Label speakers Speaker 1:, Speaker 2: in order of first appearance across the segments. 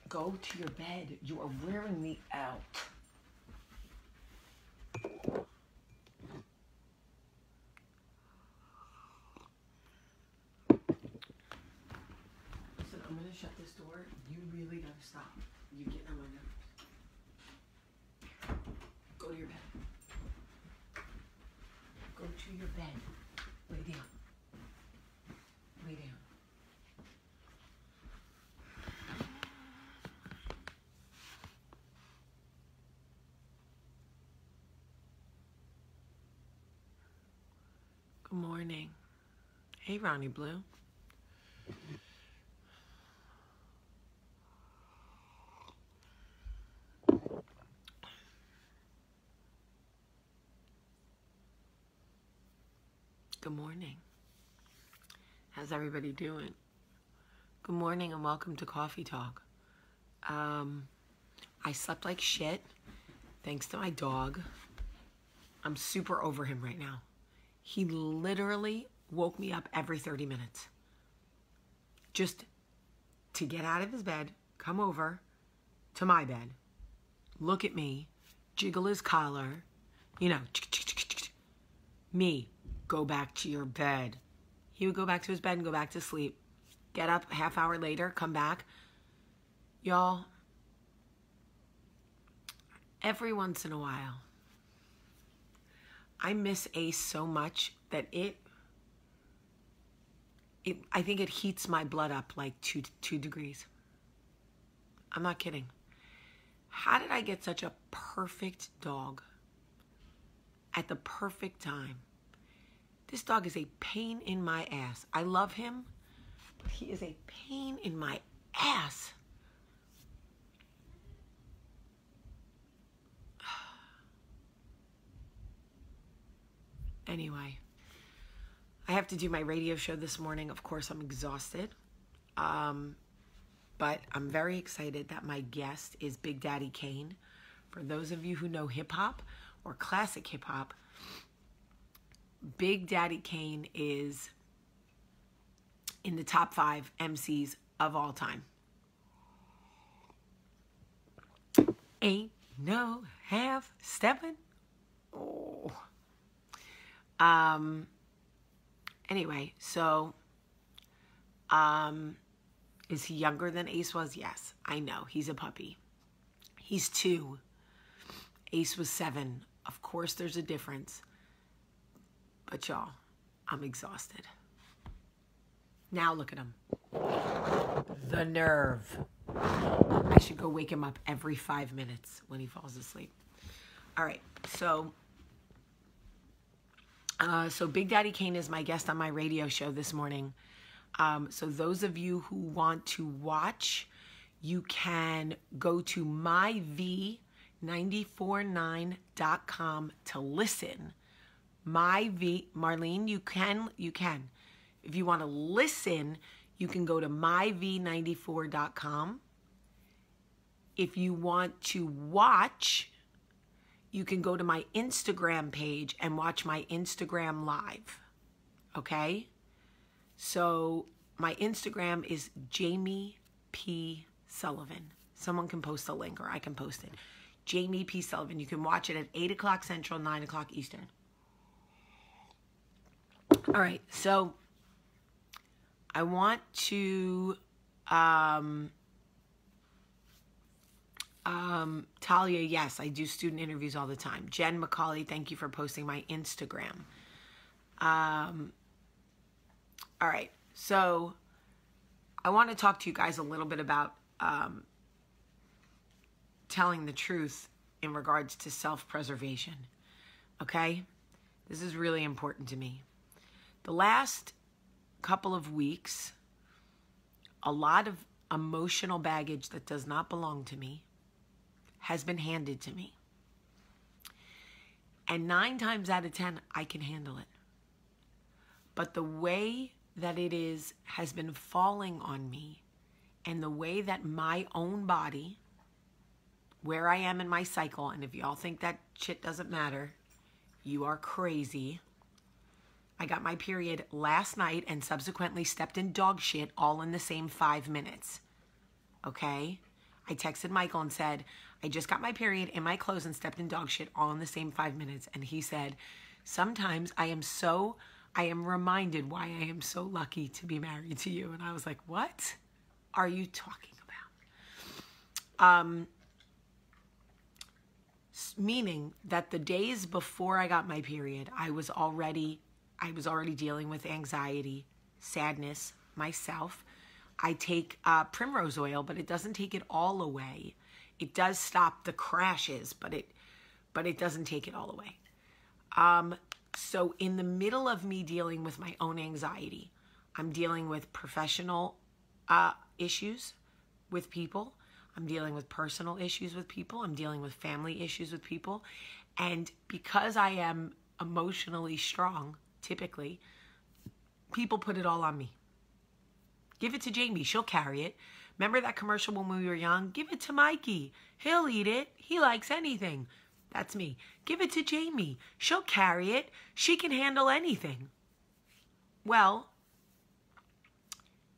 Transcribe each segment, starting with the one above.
Speaker 1: Go to your bed. You are wearing me out. Listen, I'm gonna shut this door. You really gotta stop. You're getting on my nerves. Go to your bed. Go to your bed. Lay down. Lay down. Good morning. Hey, Ronnie Blue. Good morning. How's everybody doing? Good morning and welcome to Coffee Talk. I slept like shit thanks to my dog. I'm super over him right now. He literally woke me up every 30 minutes. Just to get out of his bed, come over to my bed, look at me, jiggle his collar, you know, me, go back to your bed. He would go back to his bed and go back to sleep. Get up a half hour later, come back. Y'all, every once in a while, I miss Ace so much that I think it heats my blood up like two degrees. I'm not kidding. How did I get such a perfect dog at the perfect time? This dog is a pain in my ass. I love him, but he is a pain in my ass. Anyway, I have to do my radio show this morning. Of course, I'm exhausted. But I'm very excited that my guest is Big Daddy Kane. For those of you who know hip-hop or classic hip-hop, Big Daddy Kane is in the top 5 MCs of all time. Ain't no half stepping. Oh. Anyway, so, is he younger than Ace was? Yes, I know. He's a puppy. He's 2. Ace was 7. Of course, there's a difference. But y'all, I'm exhausted. Now look at him. The nerve. I should go wake him up every 5 minutes when he falls asleep. All right, so Big Daddy Kane is my guest on my radio show this morning. So those of you who want to watch, you can go to myv949.com to listen. Marlene, you can. If you want to listen, you can go to myv94.com. If you want to watch, you can go to my Instagram page and watch my Instagram live. Okay? So my Instagram is Jamie P. Sullivan. Someone can post a link or I can post it. Jamie P. Sullivan. You can watch it at 8 o'clock Central, 9 o'clock Eastern. All right, so I want to, Talia, yes, I do student interviews all the time. Jen McCauley, thank you for posting my Instagram. All right, so I want to talk to you guys a little bit about telling the truth in regards to self-preservation, okay? This is really important to me. The last couple of weeks, a lot of emotional baggage that does not belong to me has been handed to me. And 9 times out of 10, I can handle it. But the way that it has been falling on me, and the way that my own body, where I am in my cycle, and if y'all think that shit doesn't matter, you are crazy. I got my period last night and subsequently stepped in dog shit all in the same 5 minutes. Okay? I texted Michael and said, I just got my period in my clothes and stepped in dog shit all in the same 5 minutes. And he said, sometimes I am reminded why I am so lucky to be married to you. And I was like, what are you talking about? Meaning that the days before I got my period, I was already dealing with anxiety, sadness, myself. I take Primrose oil, but it doesn't take it all away. It does stop the crashes, but it doesn't take it all away. So in the middle of me dealing with my own anxiety, I'm dealing with professional issues with people. I'm dealing with personal issues with people. I'm dealing with family issues with people. And because I am emotionally strong, typically, people put it all on me. Give it to Jamie. She'll carry it. Remember that commercial when we were young? Give it to Mikey. He'll eat it. He likes anything. That's me. Give it to Jamie. She'll carry it. She can handle anything. Well,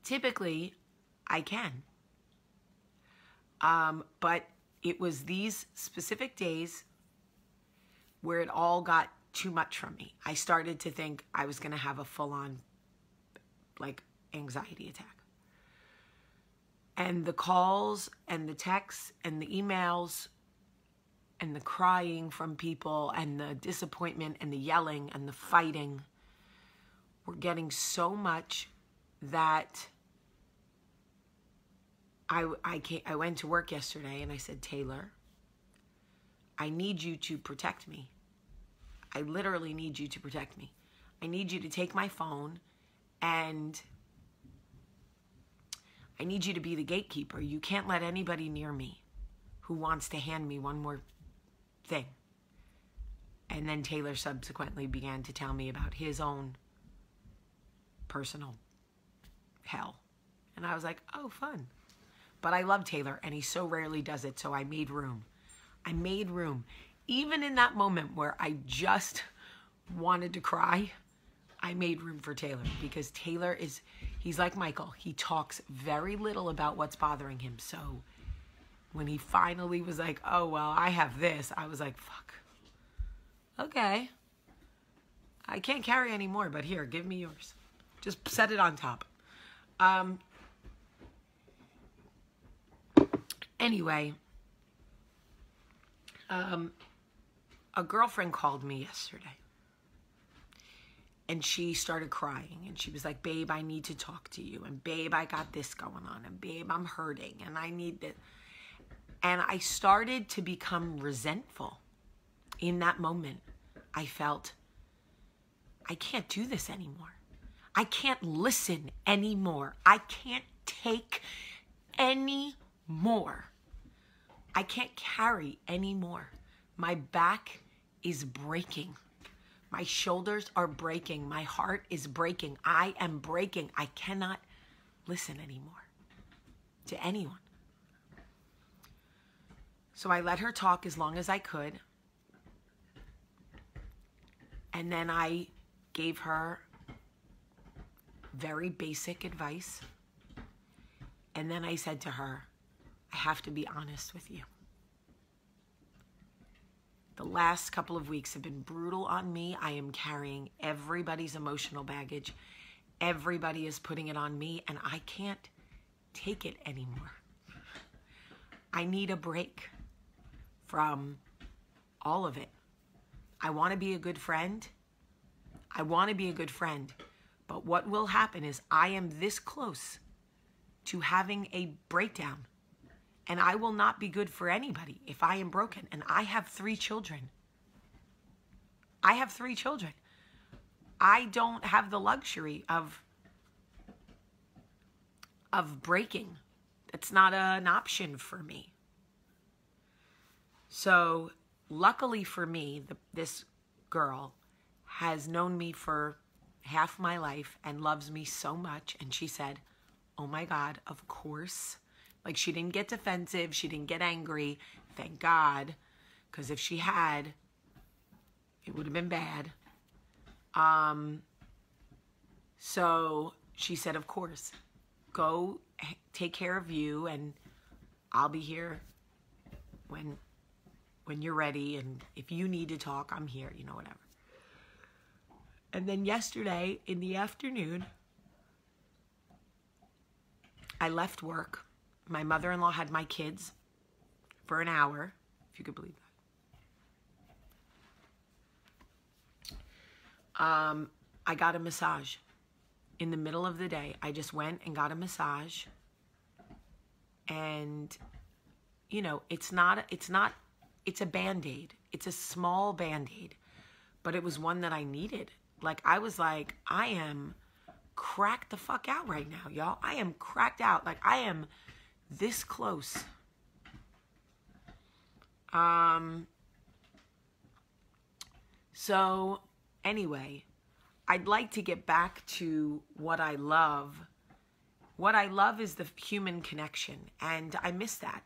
Speaker 1: typically, I can. But it was these specific days where it all got too much from me. I started to think I was going to have a full-on, anxiety attack. And the calls and the texts and the emails and the crying from people and the disappointment and the yelling and the fighting were getting so much that I went to work yesterday and I said, Taylor, I need you to protect me. I literally need you to protect me. I need you to take my phone and I need you to be the gatekeeper. You can't let anybody near me who wants to hand me one more thing. And then Taylor subsequently began to tell me about his own personal hell. And I was like, oh, fun. But I love Taylor, and he so rarely does it, so I made room. I made room. Even in that moment where I just wanted to cry, I made room for Taylor because Taylor he's like Michael. He talks very little about what's bothering him. So when he finally was like, oh, well, I have this, I was like, fuck. Okay. I can't carry any more, but here, give me yours. Just set it on top. Anyway, a girlfriend called me yesterday. And she started crying. And she was like, babe, I need to talk to you. And babe, I got this going on. And babe, I'm hurting. And I need this. And I started to become resentful. In that moment, I felt, I can't do this anymore. I can't listen anymore. I can't take any more. I can't carry anymore. My back is breaking. My shoulders are breaking. My heart is breaking. I am breaking. I cannot listen anymore to anyone. So I let her talk as long as I could. And then I gave her very basic advice. And then I said to her, I have to be honest with you. The last couple of weeks have been brutal on me. I am carrying everybody's emotional baggage. Everybody is putting it on me, and I can't take it anymore. I need a break from all of it. I want to be a good friend. I want to be a good friend. But what will happen is I am this close to having a breakdown. And I will not be good for anybody if I am broken. And I have 3 children. I have 3 children. I don't have the luxury of breaking. It's not an option for me. So luckily for me, this girl has known me for half my life and loves me so much. And she said, oh my God, of course. Like, she didn't get defensive. She didn't get angry. Thank God. Because if she had, it would have been bad. So she said, of course, go take care of you. And I'll be here when you're ready. And if you need to talk, I'm here, you know, whatever. And then yesterday in the afternoon, I left work. My mother-in-law had my kids for an hour, if you could believe that. I got a massage in the middle of the day. I just went and got a massage. And, you know, it's a Band-Aid. It's a small Band-Aid, but it was one that I needed. Like, I was like, I am cracked the fuck out right now, y'all. I am cracked out. Like, I am this close. So anyway, I'd like to get back to what I love. What I love is the human connection, and I miss that.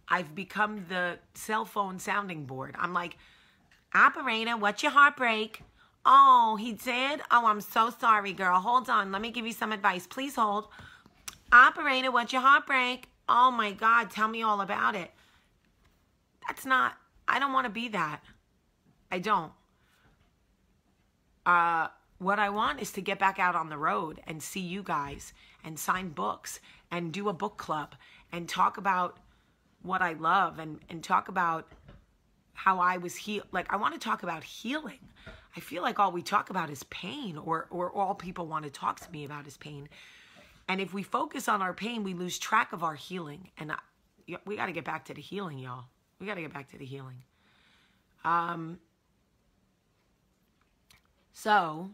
Speaker 1: I've become the cell phone sounding board. I'm like, operator, what's your heartbreak? Oh, he did? Oh, I'm so sorry, girl. Hold on. Let me give you some advice. Please hold. Operator, what's your heartbreak? Oh, my God. Tell me all about it. That's not, I don't want to be that. I don't. What I want is to get back out on the road and see you guys and sign books and do a book club and talk about what I love and talk about how I was healed. Like, I want to talk about healing. I feel like all we talk about is pain, or all people want to talk to me about is pain. And if we focus on our pain, we lose track of our healing. And we got to get back to the healing, y'all. We got to get back to the healing. So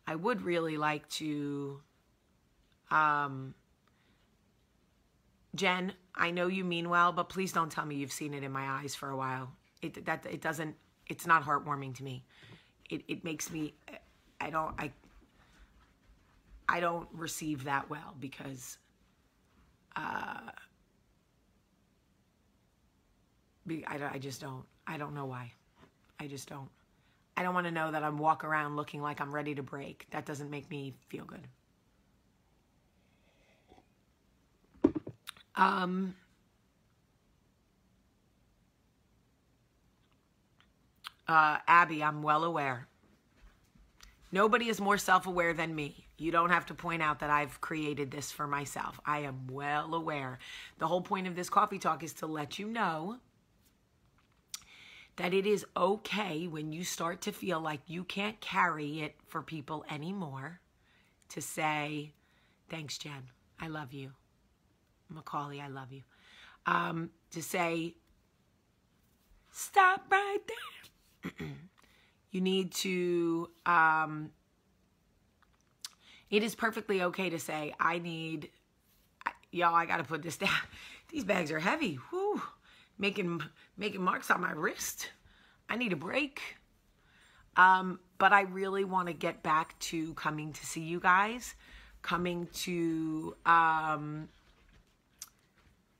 Speaker 1: I would really like to, Jen, I know you mean well, but please don't tell me you've seen it in my eyes for a while. It's not heartwarming to me. It makes me, I don't receive that well, because I just don't. I don't know why. I just don't. I don't want to know that I'm walking around looking like I'm ready to break. That doesn't make me feel good. Abby, I'm well aware. Nobody is more self-aware than me. You don't have to point out that I've created this for myself. I am well aware. The whole point of this coffee talk is to let you know that it is okay when you start to feel like you can't carry it for people anymore to say, thanks, Jen. I love you. Macaulay, I love you. To say, stop right there. You need to, it is perfectly okay to say, y'all, I got to put this down. These bags are heavy. Whew. Making marks on my wrist. I need a break. But I really want to get back to coming to see you guys, coming to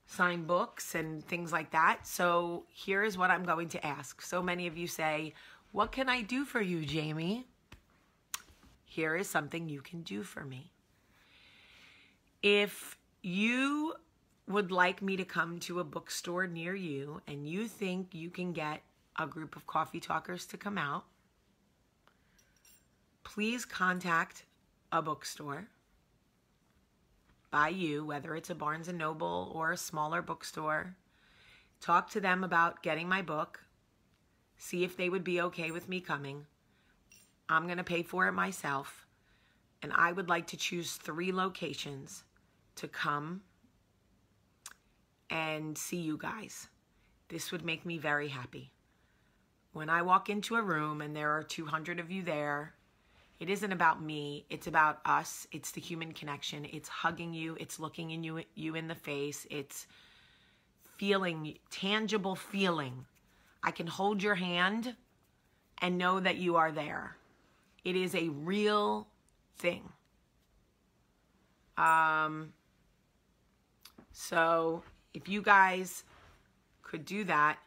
Speaker 1: sign books and things like that. So here is what I'm going to ask. So many of you say, what can I do for you, Jamie? Here is something you can do for me. If you would like me to come to a bookstore near you and you think you can get a group of coffee talkers to come out, please contact a bookstore by you, whether it's a Barnes & Noble or a smaller bookstore. Talk to them about getting my book. See if they would be okay with me coming. I'm going to pay for it myself. And I would like to choose 3 locations to come and see you guys. This would make me very happy. When I walk into a room and there are 200 of you there, it isn't about me. It's about us. It's the human connection. It's hugging you. It's looking in you in the face. It's feeling, tangible feeling. I can hold your hand and know that you are there. It is a real thing. So if you guys could do that,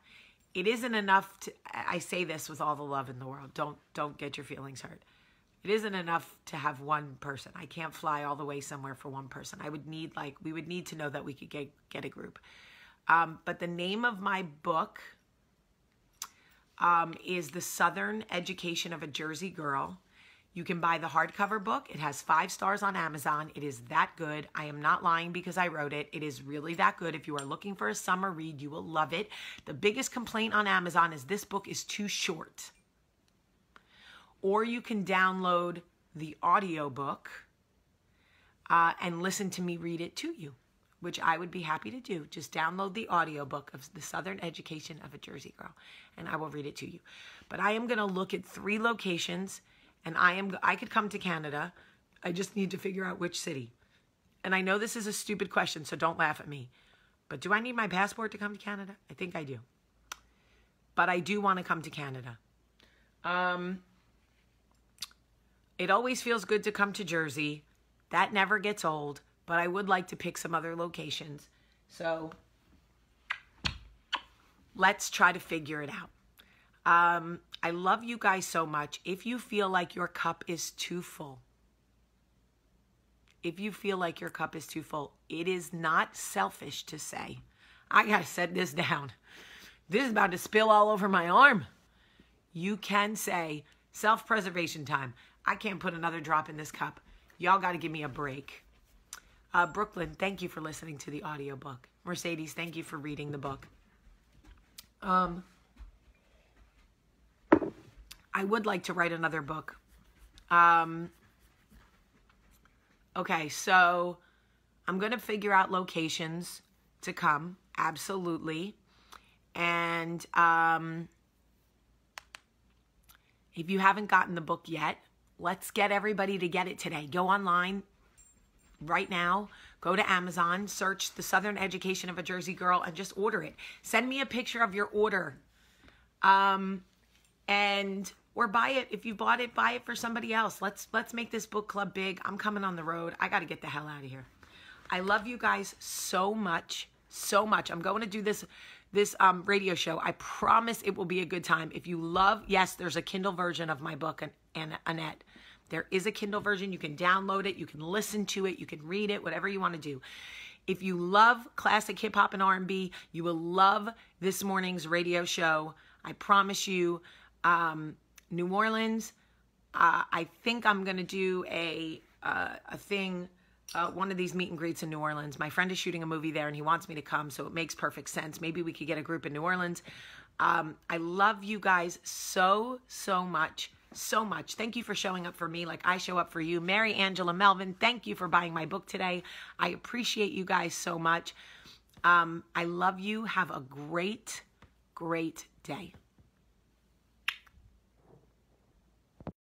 Speaker 1: it isn't enough to, I say this with all the love in the world. Don't get your feelings hurt. It isn't enough to have one person. I can't fly all the way somewhere for one person. We would need to know that we could get a group. But the name of my book is The Southern Education of a Jersey Girl. You can buy the hardcover book. It has 5 stars on Amazon. It is that good. I am not lying because I wrote it. It is really that good. If you are looking for a summer read, you will love it. The biggest complaint on Amazon is this book is too short. Or you can download the audiobook and listen to me read it to you, which I would be happy to do. Just download the audiobook of The Southern Education of a Jersey Girl, and I will read it to you. But I am going to look at 3 locations, and I could come to Canada. I just need to figure out which city. And I know this is a stupid question, so don't laugh at me. But do I need my passport to come to Canada? I think I do. But I do want to come to Canada. It always feels good to come to Jersey. That never gets old. But I would like to pick some other locations. So let's try to figure it out. I love you guys so much. If you feel like your cup is too full, it is not selfish to say, I gotta set this down. This is about to spill all over my arm. You can say, self-preservation time. I can't put another drop in this cup. Y'all gotta give me a break. Brooklyn, thank you for listening to the audiobook. Mercedes, thank you for reading the book. I would like to write another book. Okay, so I'm going to figure out locations to come. Absolutely. And if you haven't gotten the book yet, let's get everybody to get it today. Go online right now. Go to Amazon, search The Southern Education of a Jersey Girl, and just order it. Send me a picture of your order. Or buy it. If you bought it, buy it for somebody else. Let's make this book club big. I'm coming on the road. I got to get the hell out of here. I love you guys so much, so much. I'm going to do this radio show. I promise it will be a good time. If you love, yes, there's a Kindle version of my book, and Annette. There is a Kindle version. You can download it. You can listen to it. You can read it, whatever you want to do. If you love classic hip hop and R&B, you will love this morning's radio show. I promise you. New Orleans, I think I'm going to do a thing, one of these meet and greets in New Orleans. My friend is shooting a movie there and he wants me to come, so it makes perfect sense. Maybe we could get a group in New Orleans. I love you guys so, so much, so much. Thank you for showing up for me like I show up for you. Mary Angela Melvin, thank you for buying my book today. I appreciate you guys so much. I love you. Have a great, great day.